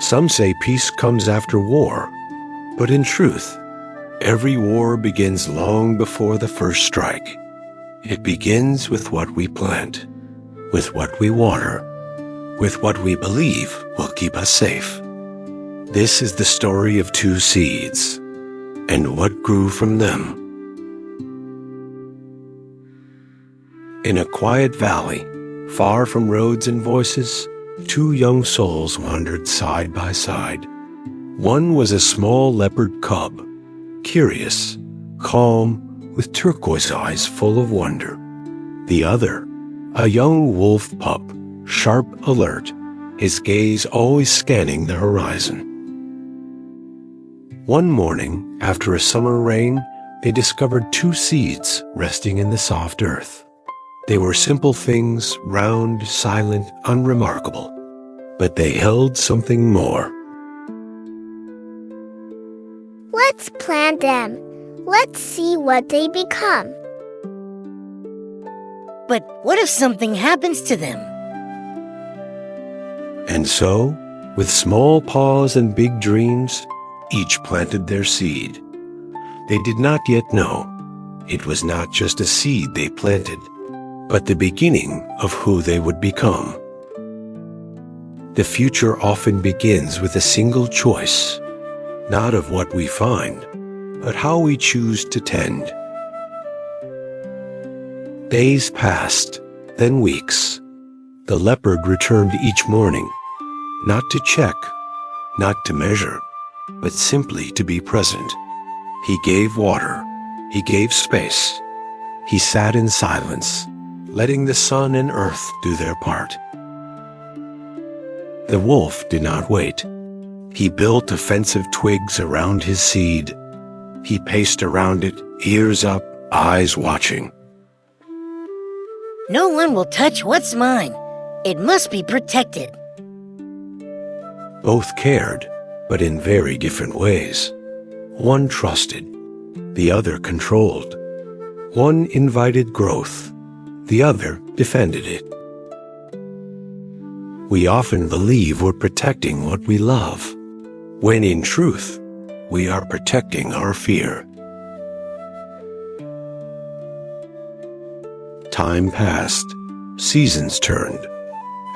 Some say peace comes after war, but in truth, every war begins long before the first strike. It begins with what we plant, with what we water, with what we believe will keep us safe. This is the story of two seeds, and what grew from them. In a quiet valley, far from roads and voices, two young souls wandered side by side. One was a small leopard cub, curious, calm, with turquoise eyes full of wonder. The other, a young wolf pup, sharp, alert, his gaze always scanning the horizon. One morning, after a summer rain, they discovered two seeds resting in the soft earth. They were simple things, round, silent, unremarkable, but they held something more. Let's plant them. Let's see what they become. But what if something happens to them? And so, with small paws and big dreams, each planted their seed. They did not yet know it was not just a seed they planted, but the beginning of who they would become. The future often begins with a single choice, not of what we find, but how we choose to tend. Days passed, then weeks. The leopard returned each morning, not to check, not to measure, but simply to be present. He gave water, he gave space. He sat in silence, letting the sun and earth do their part. The wolf did not wait. He built offensive twigs around his seed. He paced around it, ears up, eyes watching. No one will touch what's mine. It must be protected. Both cared, but in very different ways. One trusted, the other controlled. One invited growth, the other defended it. We often believe we're protecting what we love, when in truth, we are protecting our fear. Time passed, seasons turned,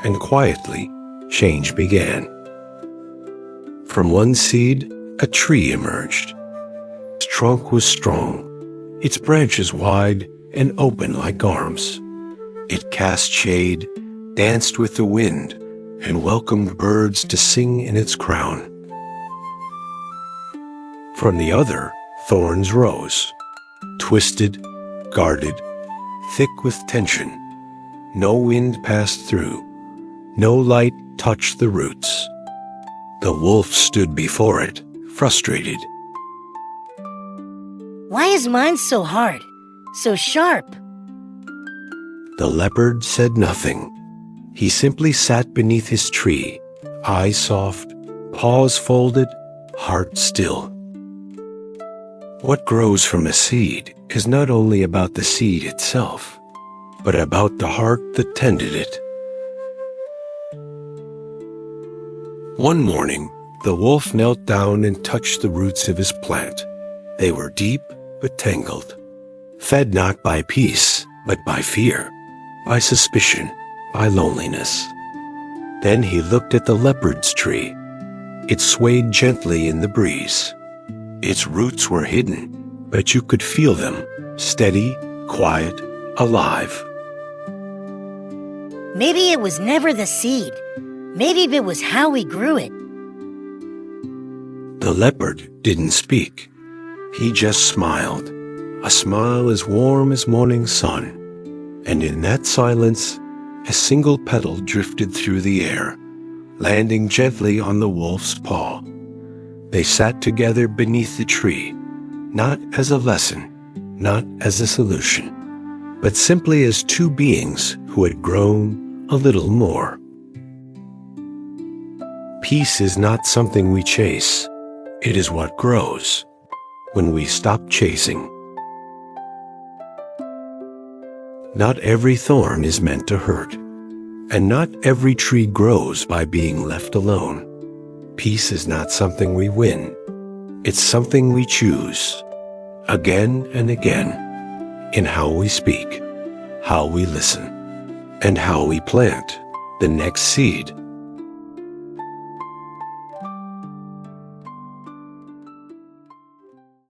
and quietly, change began. From one seed, a tree emerged. Its trunk was strong, its branches wide and open like arms. It cast shade, danced with the wind, and welcomed birds to sing in its crown. From the other, thorns rose, twisted, guarded, thick with tension. No wind passed through, no light touched the roots. The wolf stood before it, frustrated. Why is mine so hard, so sharp? The leopard said nothing. He simply sat beneath his tree, eyes soft, paws folded, heart still. What grows from a seed is not only about the seed itself, but about the heart that tended it. One morning, the wolf knelt down and touched the roots of his plant. They were deep but tangled, fed not by peace, but by fear, by suspicion, by loneliness. Then he looked at the leopard's tree. It swayed gently in the breeze. Its roots were hidden, but you could feel them, steady, quiet, alive. Maybe it was never the seed. Maybe it was how we grew it. The leopard didn't speak. He just smiled, a smile as warm as morning sun. And in that silence, a single petal drifted through the air, landing gently on the wolf's paw. They sat together beneath the tree, not as a lesson, not as a solution, but simply as two beings who had grown a little more. Peace is not something we chase. It is what grows when we stop chasing. Not every thorn is meant to hurt. And not every tree grows by being left alone. Peace is not something we win. It's something we choose, again and again, in how we speak, how we listen, and how we plant the next seed